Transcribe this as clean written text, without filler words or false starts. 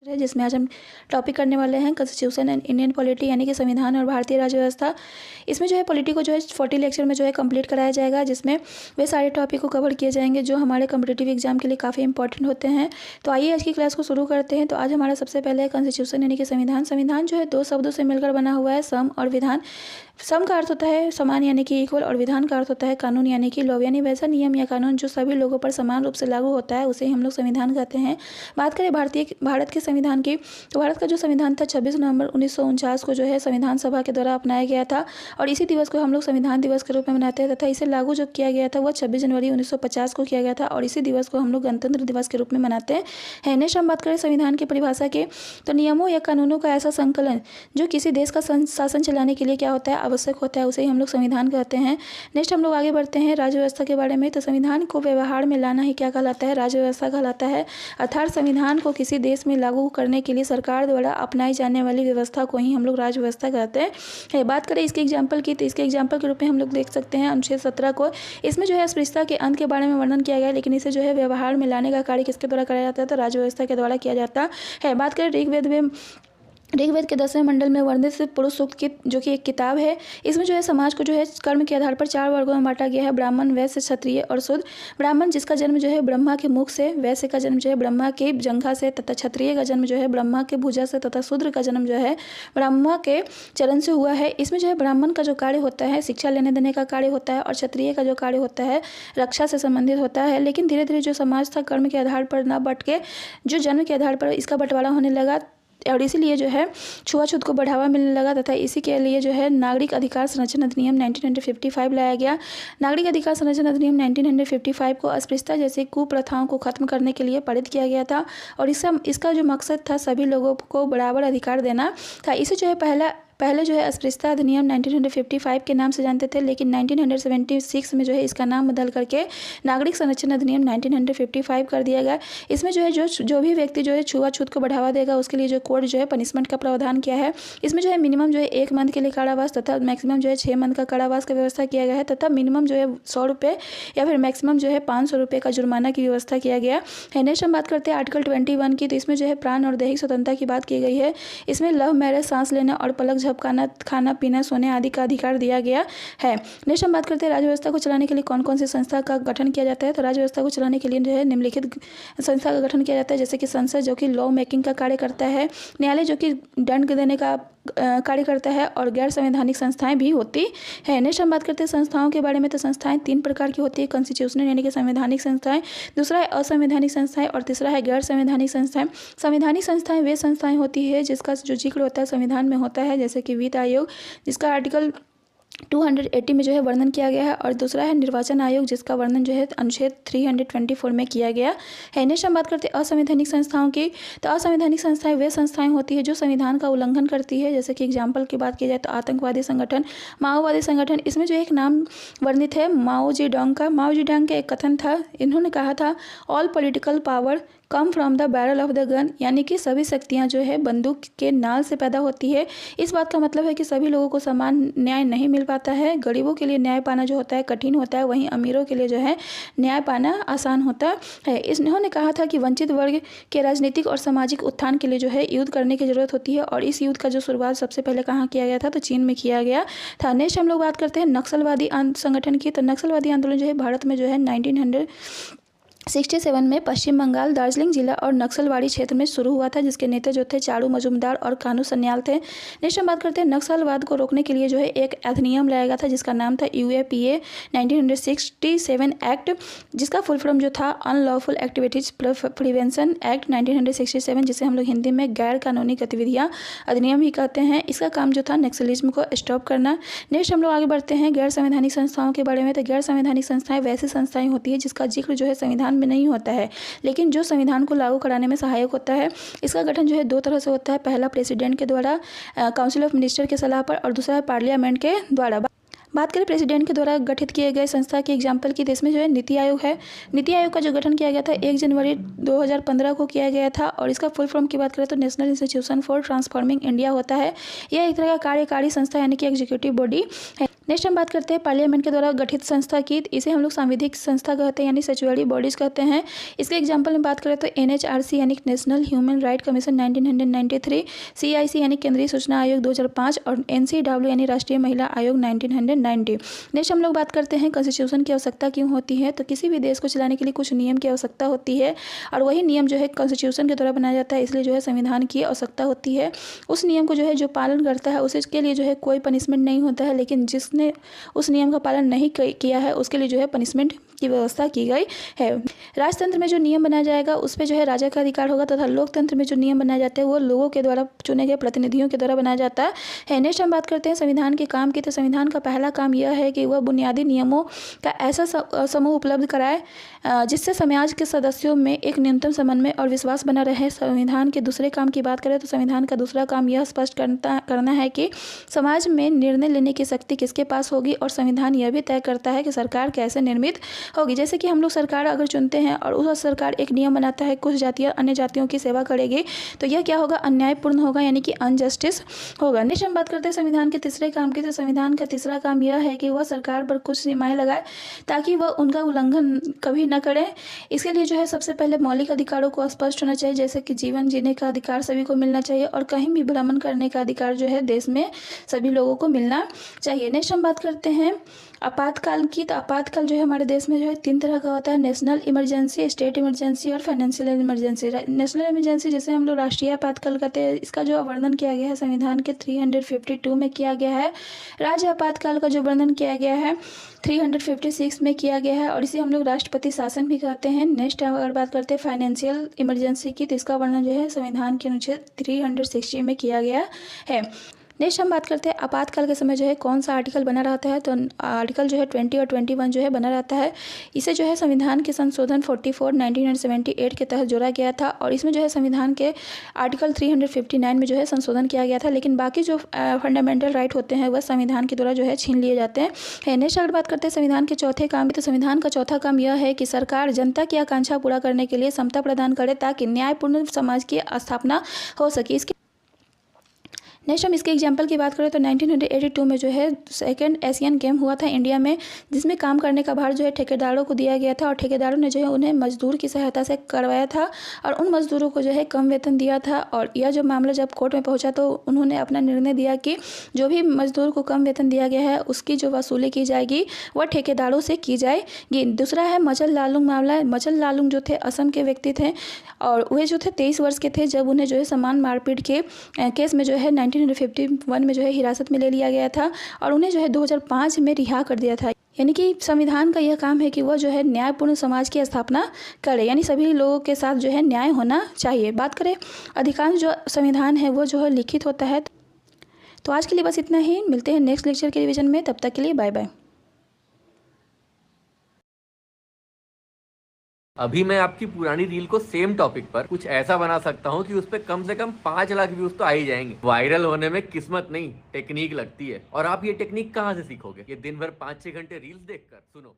है, जिसमें आज हम टॉपिक करने वाले हैं कॉन्स्टिट्यूशन एंड इंडियन पॉलिटी यानी कि संविधान और भारतीय राज्य व्यवस्था। इसमें जो है पॉलिटी को जो है 40 लेक्चर में जो है कंप्लीट कराया जाएगा, जिसमें वे सारे टॉपिक को कवर किए जाएंगे जो हमारे कॉम्पिटिटिव एग्जाम के लिए काफ़ी इंपॉर्टेंट होते हैं। तो आइए आज की क्लास को शुरू करते हैं। तो आज हमारा सबसे पहले है कॉन्स्टिट्यूशन यानी कि संविधान। संविधान जो है दो शब्दों से मिलकर बना हुआ है, सम और विधान। सम का अर्थ होता है समान यानी कि इक्वल, और विधान का अर्थ होता है कानून यानी कि लॉ, यानी वैसा नियम या कानून जो सभी लोगों पर समान रूप से लागू होता है उसे हम लोग संविधान कहते हैं। बात करें भारत के संविधान की, तो भारत का जो संविधान था 26 नवंबर 1949 को जो है संविधान सभा के द्वारा अपनाया गया था, और इसी दिवस को हम लोग संविधान दिवस के रूप में मनाते हैं तथा इसे लागू जब किया गया था वह 26 जनवरी 1950 को किया गया था, और इसी दिवस को हम लोग गणतंत्र दिवस के रूप में मनाते हैं। नेक्स्ट हम बात करें संविधान की परिभाषा के, तो नियमों या कानूनों का ऐसा संकलन जो किसी देश का शासन चलाने के लिए क्या होता है, आवश्यक होता है, उसे हम लोग संविधान कहते हैं। नेक्स्ट हम लोग आगे बढ़ते हैं राज्य व्यवस्था के बारे में। तो संविधान को व्यवहार में लाना ही क्या कहलाता है, राज्य व्यवस्था कहलाता है। अर्थात संविधान को किसी देश में लागू करने के लिए सरकार द्वारा अपनाई जाने वाली व्यवस्था को ही हम लोग राज्य व्यवस्था कहते हैं। बात करें इसके एग्जाम्पल की, तो इसके एग्जाम्पल के रूप में हम लोग देख सकते हैं अनुच्छेद 17 को। इसमें जो है अस्पृश्यता के अंत के बारे में वर्णन किया गया है, लेकिन इसे जो है व्यवहार में लाने का कार्य किसके द्वारा कराया जाता है, तो राज्य व्यवस्था के द्वारा किया जाता है। बात करें ऋग्वेद के 10वें मंडल में वर्णित पुरुष सूक्त की जो कि एक किताब है, इसमें जो है समाज को जो है कर्म के आधार पर 4 वर्गों में बांटा गया है, ब्राह्मण, वैश्य, क्षत्रिय और शूद्र। ब्राह्मण जिसका जन्म जो है ब्रह्मा के मुख से, वैश्य का जन्म जो है ब्रह्मा के जंघा से, तथा क्षत्रिय का जन्म जो है ब्रह्मा के भुजा से, तथा शूद्र का जन्म जो है ब्रह्मा के चरण से हुआ है। इसमें जो है ब्राह्मण का जो कार्य होता है शिक्षा लेने देने का कार्य होता है, और क्षत्रिय का जो कार्य होता है रक्षा से संबंधित होता है। लेकिन धीरे धीरे जो समाज था कर्म के आधार पर न बट के जो जन्म के आधार पर इसका बंटवारा होने लगा, और इसीलिए जो है छुआछूत को बढ़ावा मिलने लगा, तथा इसी के लिए जो है नागरिक अधिकार संरक्षण अधिनियम 1955 लाया गया। नागरिक अधिकार संरक्षण अधिनियम 1955 को अस्पृश्यता जैसी कुप्रथाओं को खत्म करने के लिए पारित किया गया था, और इसका जो मकसद था सभी लोगों को बराबर अधिकार देना था। इसे जो है पहले जो है अस्पृश्यता अधिनियम 1955 के नाम से जानते थे, लेकिन 1976 में जो है इसका नाम बदल करके नागरिक संरक्षण अधिनियम 1955 कर दिया गया। इसमें जो है जो भी व्यक्ति जो है छुआछूत को बढ़ावा देगा उसके लिए जो कोर्ट जो है पनिशमेंट का प्रावधान किया है। इसमें जो है मिनिमम जो है 1 मंथ के लिए कारावास तथा मैक्सिमम जो है 6 मंथ का कारावास का व्यवस्था किया गया है, तथा मिनिमम जो है 100 रुपये या फिर मैक्सिमम जो है 500 रुपये का जुर्माना की व्यवस्था किया गया है। नेक्स्ट हम बात करते हैं आर्टिकल 21 की, तो इसमें जो है प्राण और दैहिक स्वतंत्रता की बात की गई है। इसमें लव मैरिज, सांस लेना और पलक झपकाना, खाना पीना, सोने आदि का अधिकार दिया गया है। नेक्स्ट हम बात करते हैं राज्य व्यवस्था को चलाने के लिए कौन कौन सी संस्था का गठन किया जाता है। तो राज्य व्यवस्था को चलाने के लिए जो है निम्नलिखित संस्था का गठन किया जाता है, जैसे कि संसद जो कि लॉ मेकिंग का कार्य करता है, न्यायालय जो कि दंड देने का कार्य करता है, और गैर संवैधानिक संस्थाएं भी होती है। नेक्स्ट हम बात करते हैं संस्थाओं के बारे में। तो संस्थाएं 3 प्रकार की होती है, कॉन्स्टिट्यूशनल यानी कि संवैधानिक संस्थाएं, दूसरा है असंवैधानिक संस्थाएं, और तीसरा है गैर संवैधानिक संस्थाएं। संवैधानिक संस्थाएं वे संस्थाएं होती है जिसका जो जिक्र होता है संविधान में होता है, जैसे कि वित्त आयोग जिसका आर्टिकल 280 में जो है वर्णन किया गया है, और दूसरा है निर्वाचन आयोग जिसका वर्णन जो है अनुच्छेद 324 में किया गया है। नेक्स्ट हम बात करते हैं असंवैधानिक संस्थाओं की। तो असंवैधानिक संस्थाएं वे संस्थाएं होती है जो संविधान का उल्लंघन करती है, जैसे कि एग्जाम्पल की बात की जाए तो आतंकवादी संगठन, माओवादी संगठन। इसमें जो एक नाम वर्णित है माओ जेडोंग का। माओ जेडोंग का एक कथन था, इन्होंने कहा था all political power come from the barrel of the gun, यानी कि सभी शक्तियाँ जो है बंदूक के नाल से पैदा होती है। इस बात का मतलब है कि सभी लोगों को समान न्याय नहीं मिल पाता है। गरीबों के लिए न्याय पाना जो होता है कठिन होता है, वहीं अमीरों के लिए जो है न्याय पाना आसान होता है। इन्होंने कहा था कि वंचित वर्ग के राजनीतिक और सामाजिक उत्थान के लिए जो है युद्ध करने की जरूरत होती है, और इस युद्ध का जो शुरुआत सबसे पहले कहाँ किया गया था, तो चीन में किया गया था। नेक्स्ट हम लोग बात करते हैं नक्सलवादी संगठन की। तो नक्सलवादी आंदोलन जो है भारत में जो है 1967 में पश्चिम बंगाल, दार्जिलिंग जिला और नक्सलवाड़ी क्षेत्र में शुरू हुआ था, जिसके नेता जो थे चारू मजूमदार और कानू सन्याल थे। नेक्स्ट हम बात करते हैं नक्सलवाद को रोकने के लिए जो है एक अधिनियम लाया गया था जिसका नाम था UAPA 1967 एक्ट, जिसका फुल फॉर्म जो था अनलॉफुल एक्टिविटीज प्रिवेंशन एक्ट 1967, जिसे हम लोग हिंदी में गैर कानूनी गतिविधियाँ अधिनियम ही कहते हैं। इसका काम जो था नक्सलिज्म को स्टॉप करना। नेक्स्ट हम लोग आगे बढ़ते हैं गैर संवैधानिक संस्थाओं के बारे में। तो गैर संवैधानिक संस्थाएं वैसी संस्थाएं होती है जिसका जिक्र जो है संविधान में नहीं होता है, लेकिन जो संविधान को लागू कराने में सहायक होता है। इसका गठन जो है 2 तरह से होता है, पहला प्रेसिडेंट के द्वारा काउंसिल ऑफ मिनिस्टर के सलाह पर, और दूसरा पार्लियामेंट के द्वारा। बात करें प्रेसिडेंट के द्वारा गठित किए गए संस्था की एग्जाम्पल की, देश में जो है नीति आयोग है। नीति आयोग का जो गठन किया गया था 1 जनवरी 2015 को किया गया था, और इसका फुल फॉर्म की बात करें तो national institution for transforming India होता है। यह एक तरह का कार्यकारी संस्था यानी कि एग्जीक्यूटिव बॉडी है। नेक्स्ट हम बात करते हैं पार्लियामेंट के द्वारा गठित संस्था की। इसे हम लोग सांविधिक संस्था कहते हैं यानी स्टैट्यूटरी बॉडीज कहते हैं। इसके एग्जांपल में बात करें तो NHRC यानी national human right commission 1993, CIC यानी केंद्रीय सूचना आयोग 2005 और NCW यानी राष्ट्रीय महिला आयोग 1990। नेक्स्ट हम लोग बात करते हैं कॉन्स्टिट्यूशन की आवश्यकता क्यों होती है। तो किसी भी देश को चलाने के लिए कुछ नियम की आवश्यकता होती है और वही नियम जो है कॉन्स्टिट्यूशन के द्वारा बनाया जाता है, इसलिए जो है संविधान की आवश्यकता होती है। उस नियम को जो है जो पालन करता है उसके लिए जो है कोई पनिशमेंट नहीं होता है, लेकिन जिसने उस नियम का पालन नहीं किया है उसके लिए जो है पनिशमेंट की व्यवस्था की गई है। राजतंत्र में जो नियम बनाया जाएगा उस पर जो है राजा का अधिकार होगा तथा लोकतंत्र में जो नियम बनाए जाते हैं वो लोगों के द्वारा चुने गए प्रतिनिधियों के द्वारा बनाया जाता है। नेक्स्ट हम बात करते हैं संविधान के काम की। तो संविधान का पहला काम यह है कि वह बुनियादी नियमों का ऐसा समूह उपलब्ध कराए जिससे समाज के सदस्यों में एक न्यूनतम समन्वय और विश्वास बना रहे। संविधान के दूसरे काम की बात करें तो संविधान का दूसरा काम यह स्पष्ट करना है कि समाज में निर्णय लेने की शक्ति किसके पास होगी और संविधान यह भी तय करता है कि सरकार कैसे निर्मित होगी। जैसे कि हम लोग सरकार अगर चुनते हैं और उस सरकार एक नियम बनाता है कुछ जातियाँ अन्य जातियों की सेवा करेगी तो यह क्या होगा, अन्यायपूर्ण होगा यानी कि अनजस्टिस होगा। नेक्स्ट हम बात करते हैं संविधान के तीसरे काम की। तो संविधान का तीसरा काम यह है कि वह सरकार पर कुछ सीमाएं लगाए ताकि वह उनका उल्लंघन कभी न करे। इसके लिए जो है सबसे पहले मौलिक अधिकारों को स्पष्ट होना चाहिए, जैसे कि जीवन जीने का अधिकार सभी को मिलना चाहिए और कहीं भी भ्रमण करने का अधिकार जो है देश में सभी लोगों को मिलना चाहिए। नेक्स्ट हम बात करते हैं आपातकाल की। तो आपातकाल जो है हमारे देश में जो है 3 तरह का होता है, नेशनल इमरजेंसी, स्टेट इमरजेंसी और फाइनेंशियल इमरजेंसी। नेशनल इमरजेंसी जैसे हम लोग राष्ट्रीय आपातकाल कहते हैं, इसका जो वर्णन किया गया है संविधान के 352 में किया गया है। राज्य आपातकाल का जो वर्णन किया गया है 356 में किया गया है और इसे हम लोग राष्ट्रपति शासन भी कहते हैं। नेक्स्ट अगर बात करते हैं फाइनेंशियल इमरजेंसी की, तो इसका वर्णन जो है संविधान के अनुच्छेद 360 में किया गया है। नेक्स्ट हम बात करते हैं आपातकाल के समय जो है कौन सा आर्टिकल बना रहता है। तो आर्टिकल जो है 20 और 21 जो है बना रहता है। इसे जो है संविधान के संशोधन 44 1978 के तहत जोड़ा गया था और इसमें जो है संविधान के आर्टिकल 359 में जो है संशोधन किया गया था, लेकिन बाकी जो फंडामेंटल राइट होते हैं वह संविधान के द्वारा जो है छीन लिए जाते हैं। नेक्स्ट अगर बात करते हैं संविधान के चौथे काम। तो संविधान का चौथा काम यह है कि सरकार जनता की आकांक्षा पूरा करने के लिए समता प्रदान करे ताकि न्यायपूर्ण समाज की स्थापना हो सके। इसके नेक्स्ट हम इसके एग्जाम्पल की बात करें तो 1982 में जो है सेकंड एशियन गेम हुआ था इंडिया में, जिसमें काम करने का भार जो है ठेकेदारों को दिया गया था और ठेकेदारों ने जो है उन्हें मजदूर की सहायता से करवाया था और उन मजदूरों को जो है कम वेतन दिया था। और यह जो मामला जब कोर्ट में पहुंचा तो उन्होंने अपना निर्णय दिया कि जो भी मजदूर को कम वेतन दिया गया है उसकी जो वसूली की जाएगी वह ठेकेदारों से की जाएगी। दूसरा है मचल लालुंग मामला। मचल लालुंग जो थे असम के व्यक्ति थे और वे जो थे 23 वर्ष के थे जब उन्हें जो है समान मारपीट के केस में जो है 1951 में जो है हिरासत में ले लिया गया था और उन्हें जो है 2005 में रिहा कर दिया था। यानी कि संविधान का यह काम है कि वह जो है न्यायपूर्ण समाज की स्थापना करे, यानी सभी लोगों के साथ जो है न्याय होना चाहिए। बात करें अधिकांश जो संविधान है वो जो है लिखित होता है। तो आज के लिए बस इतना ही, मिलते हैं नेक्स्ट लेक्चर के रिवीजन में, तब तक के लिए बाय बाय। अभी मैं आपकी पुरानी रील को सेम टॉपिक पर कुछ ऐसा बना सकता हूँ कि उस पर कम से कम 5 लाख व्यूज तो आ ही जाएंगे। वायरल होने में किस्मत नहीं टेक्निक लगती है। और आप ये टेक्निक कहाँ से सीखोगे? ये दिन भर 5-6 घंटे रील्स देखकर? सुनो।